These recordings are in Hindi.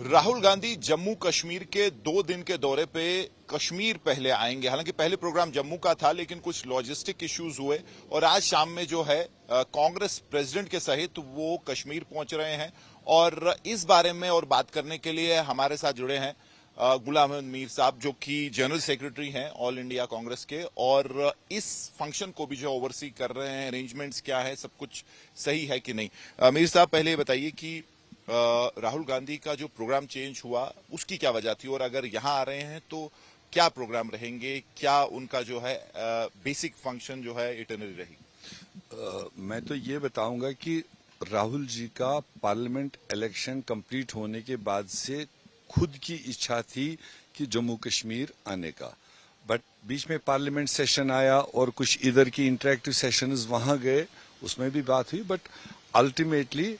राहुल गांधी जम्मू कश्मीर के 2 दिन के दौरे पे कश्मीर पहले आएंगे। हालांकि पहले प्रोग्राम जम्मू का था, लेकिन कुछ लॉजिस्टिक इश्यूज हुए और आज शाम में जो है कांग्रेस प्रेसिडेंट के सहित वो कश्मीर पहुंच रहे हैं। और इस बारे में और बात करने के लिए हमारे साथ जुड़े हैं गुलाम अहमद मीर साहब, जो कि जनरल सेक्रेटरी हैं ऑल इंडिया कांग्रेस के, और इस फंक्शन को भी जो ओवरसी कर रहे हैं। अरेंजमेंट्स क्या है, सब कुछ सही है कि नहीं? मीर साहब, पहले ये बताइए कि राहुल गांधी का जो प्रोग्राम चेंज हुआ उसकी क्या वजह थी, और अगर यहां आ रहे हैं तो क्या प्रोग्राम रहेंगे, क्या उनका जो है बेसिक फंक्शन जो है इटनरी रहेगी? मैं तो ये बताऊंगा कि राहुल जी का पार्लियामेंट इलेक्शन कंप्लीट होने के बाद से खुद की इच्छा थी कि जम्मू कश्मीर आने का, बट बीच में पार्लियामेंट सेशन आया और कुछ इधर की इंटरेक्टिव सेशंस वहां गए, उसमें भी बात हुई, बट अल्टीमेटली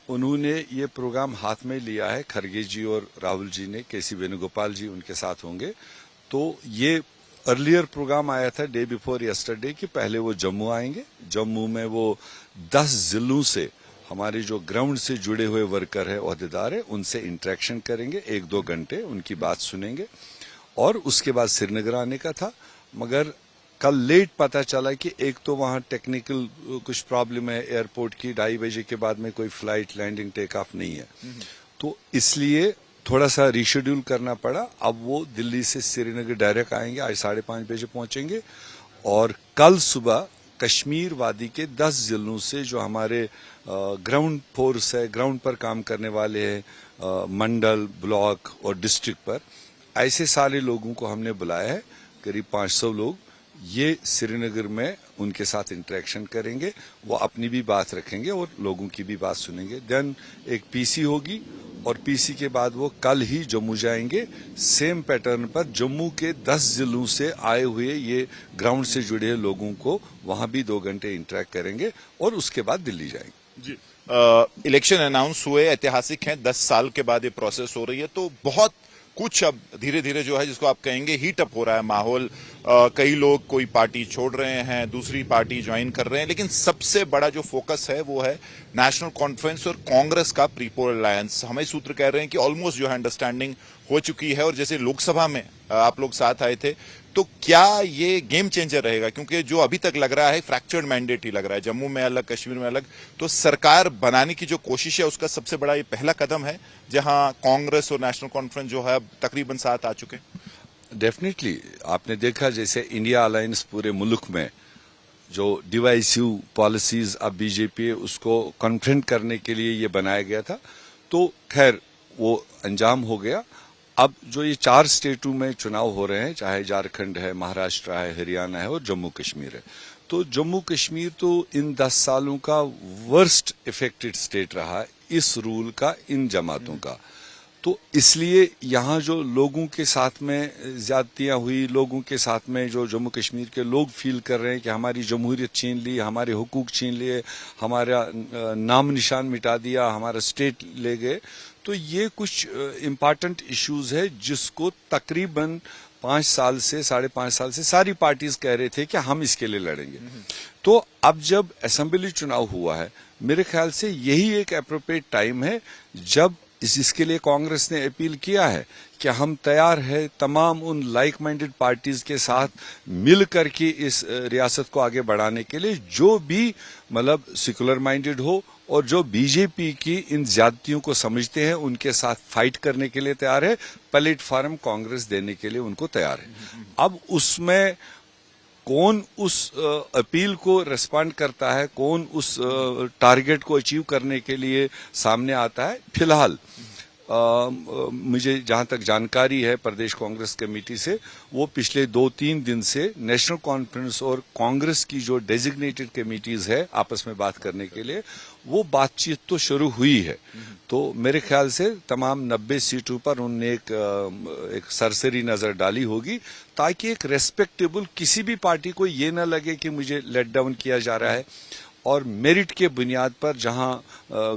उन्होंने ये प्रोग्राम हाथ में लिया है। खरगे जी और राहुल जी ने, केसी वेणुगोपाल जी उनके साथ होंगे। तो ये अर्लियर प्रोग्राम आया था डे बिफोर यस्टरडे कि पहले वो जम्मू आएंगे। जम्मू में वो 10 जिलों से हमारे जो ग्राउंड से जुड़े हुए वर्कर है, ओहदेदार है, उनसे इंटरेक्शन करेंगे, 1-2 घंटे उनकी बात सुनेंगे और उसके बाद श्रीनगर आने का था। मगर कल लेट पता चला कि एक तो वहां टेक्निकल कुछ प्रॉब्लम है एयरपोर्ट की, 2:30 बजे के बाद में कोई फ्लाइट लैंडिंग टेक ऑफ नहीं है, तो इसलिए थोड़ा सा रिशेड्यूल करना पड़ा। अब वो दिल्ली से श्रीनगर डायरेक्ट आएंगे, आज 5:30 बजे पहुंचेंगे और कल सुबह कश्मीर वादी के 10 जिलों से जो हमारे ग्राउंड फोर्स है, ग्राउंड पर काम करने वाले हैं, मंडल, ब्लॉक और डिस्ट्रिक्ट पर, ऐसे सारे लोगों को हमने बुलाया है, करीब 500 लोग। ये श्रीनगर में उनके साथ इंटरेक्शन करेंगे, वो अपनी भी बात रखेंगे और लोगों की भी बात सुनेंगे। देन एक पीसी होगी और पीसी के बाद वो कल ही जम्मू जाएंगे। सेम पैटर्न पर जम्मू के 10 जिलों से आए हुए ये ग्राउंड से जुड़े लोगों को वहां भी 2 घंटे इंटरेक्ट करेंगे और उसके बाद दिल्ली जाएंगे। जी, इलेक्शन अनाउंस हुए, ऐतिहासिक हैं, 10 साल के बाद ये प्रोसेस हो रही है, तो बहुत कुछ अब धीरे धीरे जो है, जिसको आप कहेंगे हीट अप हो रहा है माहौल। कई लोग कोई पार्टी छोड़ रहे हैं, दूसरी पार्टी ज्वाइन कर रहे हैं, लेकिन सबसे बड़ा जो फोकस है वो है नेशनल कॉन्फ्रेंस और कांग्रेस का प्रीपोल अलायंस। हमें सूत्र कह रहे हैं कि ऑलमोस्ट जो है अंडरस्टैंडिंग हो चुकी है, और जैसे लोकसभा में आप लोग साथ आए थे, तो क्या ये गेम चेंजर रहेगा? क्योंकि जो अभी तक लग रहा है फ्रैक्चर्ड मैंडेट ही लग रहा है, जम्मू में अलग, कश्मीर में अलग। तो सरकार बनाने की जो कोशिश है उसका सबसे बड़ा ये पहला कदम है, जहां कांग्रेस और नेशनल कॉन्फ्रेंस जो है तकरीबन साथ आ चुके हैं। डेफिनेटली आपने देखा जैसे इंडिया अलायंस पूरे मुल्क में जो डिवाइसिव पॉलिसीज अब बीजेपी है उसको कन्फ्रंट करने के लिए ये बनाया गया था, तो खैर वो अंजाम हो गया। अब जो ये 4 स्टेटों में चुनाव हो रहे हैं, चाहे झारखंड है, महाराष्ट्र है, हरियाणा है और जम्मू कश्मीर है, तो जम्मू कश्मीर तो इन 10 सालों का वर्स्ट इफेक्टेड स्टेट रहा है इस रूल का, इन जमातों का। तो इसलिए यहाँ जो लोगों के साथ में ज्यादतियां हुई, लोगों के साथ में जो जम्मू कश्मीर के लोग फील कर रहे हैं कि हमारी जमहूरियत छीन ली, हमारे हुकूक छीन लिए, हमारा नाम निशान मिटा दिया, हमारा स्टेट ले गए, तो ये कुछ इम्पॉर्टेंट इश्यूज है जिसको तकरीबन 5 साल से 5.5 साल से सारी पार्टीज कह रहे थे कि हम इसके लिए लड़ेंगे। तो अब जब असेंबली चुनाव हुआ है, मेरे ख्याल से यही एक एप्रोप्रिएट टाइम है जब इसके लिए कांग्रेस ने अपील किया है कि हम तैयार है तमाम उन लाइक माइंडेड पार्टीज के साथ मिल करके इस रियासत को आगे बढ़ाने के लिए, जो भी मतलब सेकुलर माइंडेड हो और जो बीजेपी की इन ज्यादतियों को समझते हैं, उनके साथ फाइट करने के लिए तैयार है। प्लेटफॉर्म कांग्रेस देने के लिए उनको तैयार है। अब उसमें कौन उस अपील को रिस्पॉन्ड करता है, कौन उस टारगेट को अचीव करने के लिए सामने आता है, फिलहाल मुझे जहां तक जानकारी है प्रदेश कांग्रेस कमेटी से, वो पिछले 2-3 दिन से नेशनल कॉन्फ्रेंस और कांग्रेस की जो डेजिग्नेटेड कमेटीज है आपस में बात करने के लिए, वो बातचीत तो शुरू हुई है। तो मेरे ख्याल से तमाम 90 सीटों पर उन्होंने एक सरसरी नजर डाली होगी, ताकि एक रेस्पेक्टेबल किसी भी पार्टी को ये न लगे कि मुझे लेट डाउन किया जा रहा है, और मेरिट के बुनियाद पर जहां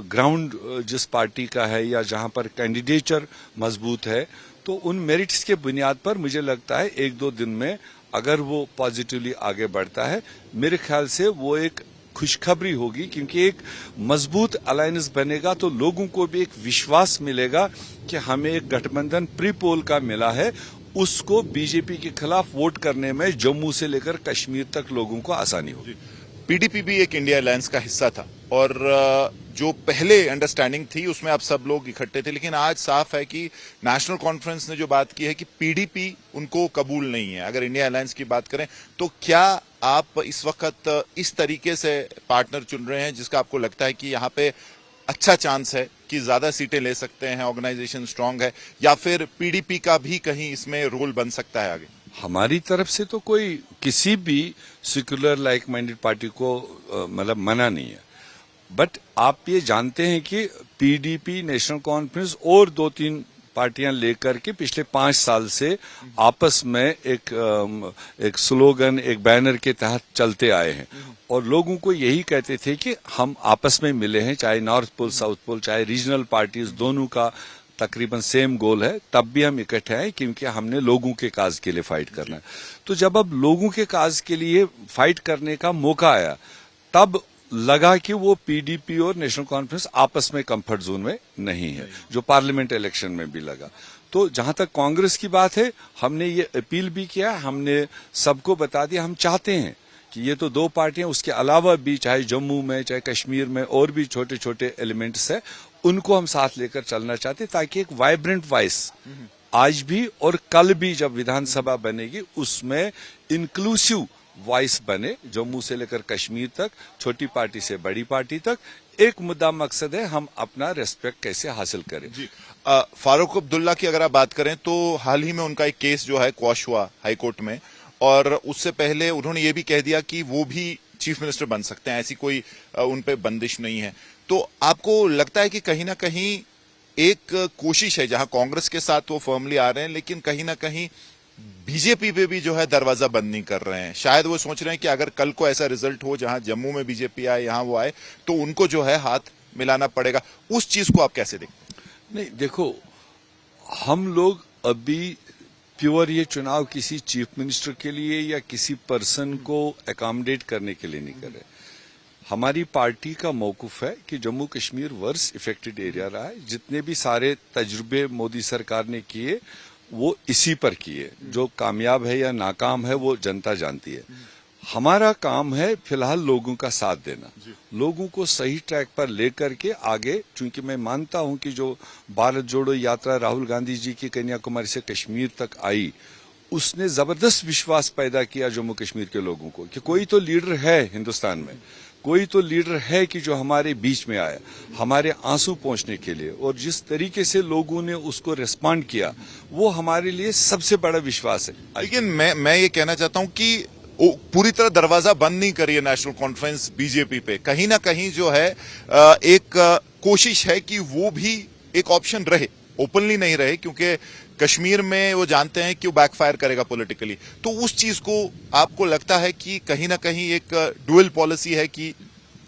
ग्राउंड जिस पार्टी का है या जहां पर कैंडिडेचर मजबूत है, तो उन मेरिट्स के बुनियाद पर मुझे लगता है 1-2 दिन में अगर वो पॉजिटिवली आगे बढ़ता है, मेरे ख्याल से वो एक खुशखबरी होगी, क्योंकि एक मजबूत अलायंस बनेगा तो लोगों को भी एक विश्वास मिलेगा कि हमें एक गठबंधन प्री पोल का मिला है, उसको बीजेपी के खिलाफ वोट करने में जम्मू से लेकर कश्मीर तक लोगों को आसानी होगी। पीडीपी भी एक इंडिया अलायंस का हिस्सा था और जो पहले अंडरस्टैंडिंग थी उसमें आप सब लोग इकट्ठे थे, लेकिन आज साफ है कि नेशनल कॉन्फ्रेंस ने जो बात की है कि पीडीपी उनको कबूल नहीं है। अगर इंडिया अलायंस की बात करें तो क्या आप इस वक्त इस तरीके से पार्टनर चुन रहे हैं जिसका आपको लगता है कि यहाँ पे अच्छा चांस है कि ज्यादा सीटें ले सकते हैं, ऑर्गेनाइजेशन स्ट्रांग है, या फिर पीडीपी का भी कहीं इसमें रोल बन सकता है आगे? हमारी तरफ से तो कोई किसी भी सेक्युलर लाइक माइंडेड पार्टी को मतलब मना नहीं है, बट आप ये जानते हैं कि पीडीपी, नेशनल कॉन्फ्रेंस और 2-3 पार्टियां लेकर के पिछले 5 साल से आपस में एक स्लोगन, एक बैनर के तहत चलते आए हैं और लोगों को यही कहते थे कि हम आपस में मिले हैं, चाहे नॉर्थ पोल, साउथ पोल, चाहे रीजनल पार्टीज, दोनों का तकरीबन सेम गोल है, तब भी हम इकट्ठे आए क्योंकि हमने लोगों के काज के लिए फाइट करना है। तो जब अब लोगों के काज के लिए फाइट करने का मौका आया, तब लगा कि वो पीडीपी और नेशनल कॉन्फ्रेंस आपस में कंफर्ट जोन में नहीं है, जो पार्लियामेंट इलेक्शन में भी लगा। तो जहां तक कांग्रेस की बात है, हमने ये अपील भी किया, हमने सबको बता दिया, हम चाहते हैं कि ये तो 2 पार्टियां, उसके अलावा भी चाहे जम्मू में, चाहे कश्मीर में और भी छोटे छोटे एलिमेंट्स है, उनको हम साथ लेकर चलना चाहते, ताकि एक वाइब्रेंट वॉइस आज भी और कल भी जब विधानसभा बनेगी उसमें इंक्लूसिव वॉइस बने, जम्मू से लेकर कश्मीर तक, छोटी पार्टी से बड़ी पार्टी तक। एक मुद्दा मकसद है, हम अपना रेस्पेक्ट कैसे हासिल करें। जी, फारूक अब्दुल्ला की अगर आप बात करें तो हाल ही में उनका एक केस जो है क्वॉश हुआ हाईकोर्ट में, और उससे पहले उन्होंने ये भी कह दिया कि वो भी चीफ मिनिस्टर बन सकते हैं, ऐसी कोई उन पे बंदिश नहीं है। तो आपको लगता है कि कहीं ना कहीं एक कोशिश है, जहां कांग्रेस के साथ वो फर्मली आ रहे हैं, लेकिन कहीं ना कहीं बीजेपी पे भी जो है दरवाजा बंद नहीं कर रहे हैं? शायद वो सोच रहे हैं कि अगर कल को ऐसा रिजल्ट हो जहां जम्मू में बीजेपी आए, यहां वो आए, तो उनको जो है हाथ मिलाना पड़ेगा। उस चीज को आप कैसे देखते? नहीं, देखो, हम लोग अभी प्योर ये चुनाव किसी चीफ मिनिस्टर के लिए या किसी पर्सन को अकोमोडेट करने के लिए नहीं कर रहे। हमारी पार्टी का मौकूफ है कि Jammu Kashmir worst affected area रहा है। जितने भी सारे तजुर्बे मोदी सरकार ने किए वो इसी पर किए, जो कामयाब है या नाकाम है वो जनता जानती है। हमारा काम है फिलहाल लोगों का साथ देना, लोगों को सही ट्रैक पर लेकर के आगे, क्योंकि मैं मानता हूं कि जो भारत जोड़ो यात्रा राहुल गांधी जी की कन्याकुमारी से कश्मीर तक आई, उसने जबरदस्त विश्वास पैदा किया जम्मू कश्मीर के लोगों को कि कोई तो लीडर है हिंदुस्तान में, कोई तो लीडर है कि जो हमारे बीच में आया हमारे आंसू पहुंचने के लिए, और जिस तरीके से लोगों ने उसको रिस्पॉन्ड किया वो हमारे लिए सबसे बड़ा विश्वास है। लेकिन मैं ये कहना चाहता हूं कि पूरी तरह दरवाजा बंद नहीं करिए नेशनल कॉन्फ्रेंस बीजेपी पे, कहीं ना कहीं जो है एक कोशिश है कि वो भी एक ऑप्शन रहे, ओपनली नहीं रहे, क्योंकि कश्मीर में वो जानते हैं कि वो बैकफायर करेगा पॉलिटिकली। तो उस चीज को आपको लगता है कि कहीं ना कहीं एक डुअल पॉलिसी है कि?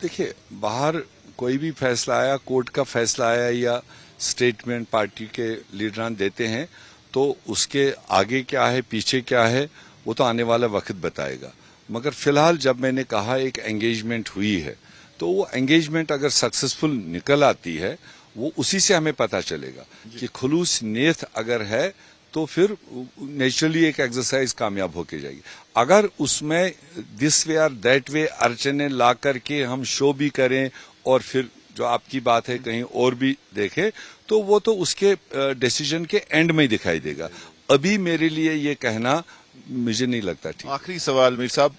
देखिए, बाहर कोई भी फैसला आया, कोर्ट का फैसला आया या स्टेटमेंट पार्टी के लीडरान देते हैं, तो उसके आगे क्या है पीछे क्या है वो तो आने वाला वक्त बताएगा। मगर फिलहाल जब मैंने कहा एक एंगेजमेंट हुई है, तो वो एंगेजमेंट अगर सक्सेसफुल निकल आती है वो उसी से हमें पता चलेगा कि खुलूस नीयत अगर है तो फिर नेचुरली एक एक्सरसाइज कामयाब होके जाएगी। अगर उसमें दिस वे और दैट वे अड़चने ला करके हम शो भी करें और फिर जो आपकी बात है कहीं और भी देखें, तो वो तो उसके डिसीजन के एंड में ही दिखाई देगा। अभी मेरे लिए ये कहना मुझे नहीं लगता ठीक। आखिरी सवाल मीर साहब,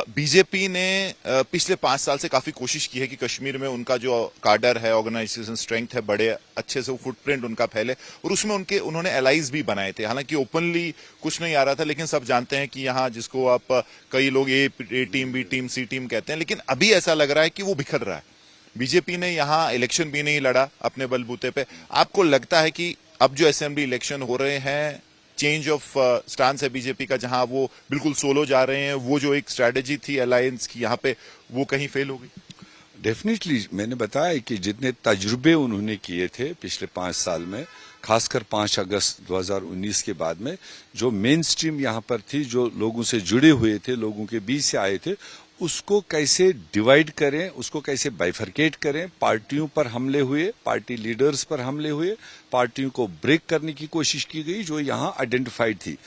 बीजेपी ने पिछले 5 साल से काफी कोशिश की है कि कश्मीर में उनका जो काडर है, ऑर्गेनाइजेशन स्ट्रेंथ है, बड़े अच्छे से फुटप्रिंट उनका फैले, और उसमें उन्होंने एलाइज भी बनाए थे। हालांकि ओपनली कुछ नहीं आ रहा था, लेकिन सब जानते हैं कि यहाँ जिसको आप कई लोग ए टीम, बी टीम, सी टीम कहते हैं, लेकिन अभी ऐसा लग रहा है कि वो बिखर रहा है। बीजेपी ने यहाँ इलेक्शन भी नहीं लड़ा अपने बलबूते पे। आपको लगता है कि अब जो असेंबली इलेक्शन हो रहे हैं, चेंज ऑफ स्टांस है बीजेपी का, जहां वो बिल्कुल सोलो जा रहे हैं, वो जो एक स्ट्रेटेजी थी अलायंस की यहाँ पे, वो कहीं फेल हो गई? डेफिनेटली, मैंने बताया कि जितने तजुर्बे उन्होंने किए थे पिछले 5 साल में, खासकर 5 अगस्त 2019 के बाद में, जो मेन स्ट्रीम यहाँ पर थी, जो लोगों से जुड़े हुए थे, लोगों के बीच से आए थे, उसको कैसे डिवाइड करें, उसको कैसे बाइफरकेट करें। पार्टियों पर हमले हुए, पार्टी लीडर्स पर हमले हुए, पार्टियों को ब्रेक करने की कोशिश की गई जो यहां आइडेंटिफाइड थी।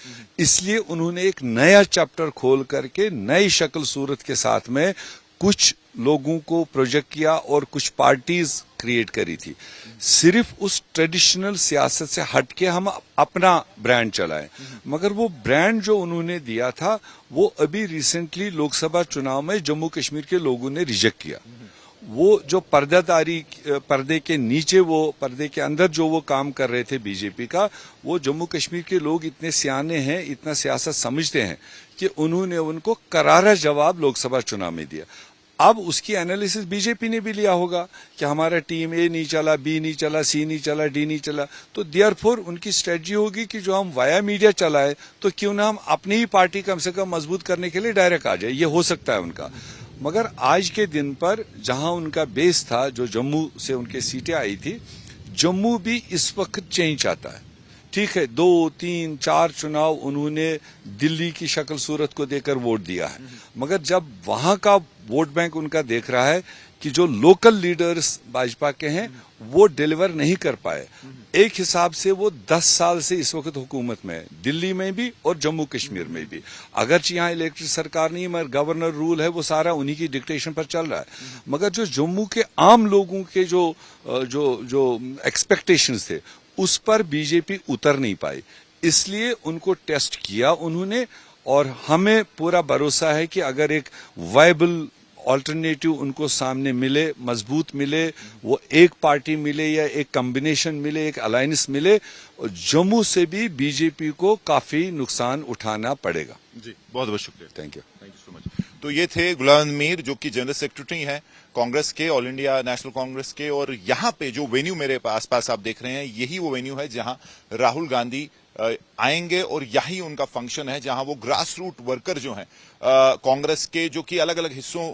इसलिए उन्होंने एक नया चैप्टर खोल करके नई शक्ल सूरत के साथ में कुछ लोगों को प्रोजेक्ट किया और कुछ पार्टीज क्रिएट करी थी। सिर्फ उस ट्रेडिशनल सियासत से हटके हम अपना ब्रांड चलाएं, मगर वो ब्रांड जो उन्होंने दिया था वो अभी रिसेंटली लोकसभा चुनाव में जम्मू कश्मीर के लोगों ने रिजेक्ट किया। वो जो पर्दे के नीचे, वो पर्दे के अंदर जो वो काम कर रहे थे बीजेपी का, वो जम्मू कश्मीर के लोग इतने सियाने हैं, इतना सियासत समझते हैं कि उन्होंने उनको करारा जवाब लोकसभा चुनाव में दिया। अब उसकी एनालिसिस बीजेपी ने भी लिया होगा कि हमारा टीम ए नहीं चला, बी नहीं चला, सी नहीं चला, डी नहीं चला, तो देयरफॉर उनकी स्ट्रेटजी होगी कि जो हम वाया मीडिया चलाए तो क्यों ना हम अपनी ही पार्टी कम से कम मजबूत करने के लिए डायरेक्ट आ जाए। ये हो सकता है उनका। मगर आज के दिन पर जहां उनका बेस था, जो जम्मू से उनके सीटें आई थी, जम्मू भी इस वक्त चेंज चाहता है। ठीक है, 2, 3, 4 चुनाव उन्होंने दिल्ली की शक्ल सूरत को देकर वोट दिया है, मगर जब वहां का वोट बैंक उनका देख रहा है कि जो लोकल लीडर्स भाजपा के हैं वो डिलीवर नहीं कर पाए, एक हिसाब से वो 10 साल से इस वक्त हुकूमत में है, दिल्ली में भी और जम्मू कश्मीर में भी। अगरचे यहाँ इलेक्टेड सरकार नहीं, मगर गवर्नर रूल है, वो सारा उन्हीं की डिक्टेशन पर चल रहा है। मगर जो जम्मू के आम लोगों के जो एक्सपेक्टेशंस थे उस पर बीजेपी उतर नहीं पाई, इसलिए उनको टेस्ट किया उन्होंने। और हमें पूरा भरोसा है कि अगर एक वायबल ऑल्टरनेटिव उनको सामने मिले, मजबूत मिले, वो एक पार्टी मिले या एक कॉम्बिनेशन मिले, एक अलायंस मिले, जम्मू से भी बीजेपी को काफी नुकसान उठाना पड़ेगा। जी, बहुत बहुत शुक्रिया। Thank you so much. तो ये थे गुलाम मीर, जो कि जनरल सेक्रेटरी हैं कांग्रेस के, ऑल इंडिया नेशनल कांग्रेस के। और यहाँ पे जो वेन्यू मेरे आसपास आप देख रहे हैं, यही वो वेन्यू है जहां राहुल गांधी आएंगे और यही उनका फंक्शन है, जहां वो ग्रास रूट वर्कर जो हैं कांग्रेस के, जो कि अलग अलग हिस्सों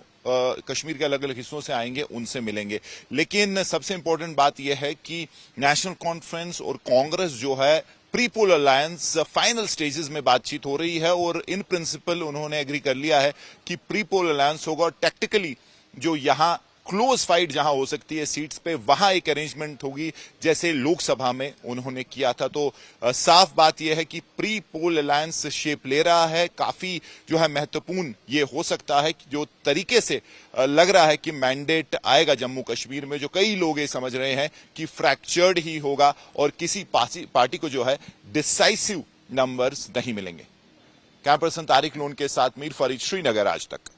कश्मीर के अलग अलग हिस्सों से आएंगे, उनसे मिलेंगे। लेकिन सबसे इंपॉर्टेंट बात यह है कि नेशनल कॉन्फ्रेंस और कांग्रेस जो है, pre poll alliance final stages में बातचीत हो रही है और इन प्रिंसिपल उन्होंने एग्री कर लिया है कि प्री पोल अलायंस होगा। और टैक्टिकली जो यहां क्लोज फाइट जहां हो सकती है सीट्स पे, वहां एक अरेंजमेंट होगी जैसे लोकसभा में उन्होंने किया था। तो साफ बात यह है कि प्री पोल अलायंस शेप ले रहा है। काफी जो है महत्वपूर्ण ये हो सकता है कि जो तरीके से लग रहा है कि मैंडेट आएगा जम्मू कश्मीर में, जो कई लोग ये समझ रहे हैं कि फ्रैक्चर्ड ही होगा और किसी पार्टी को जो है डिसाइसिव नंबर्स नहीं मिलेंगे। कैमरा पर्सन तारिक लोन के साथ मीर फरीद, श्रीनगर, आज तक।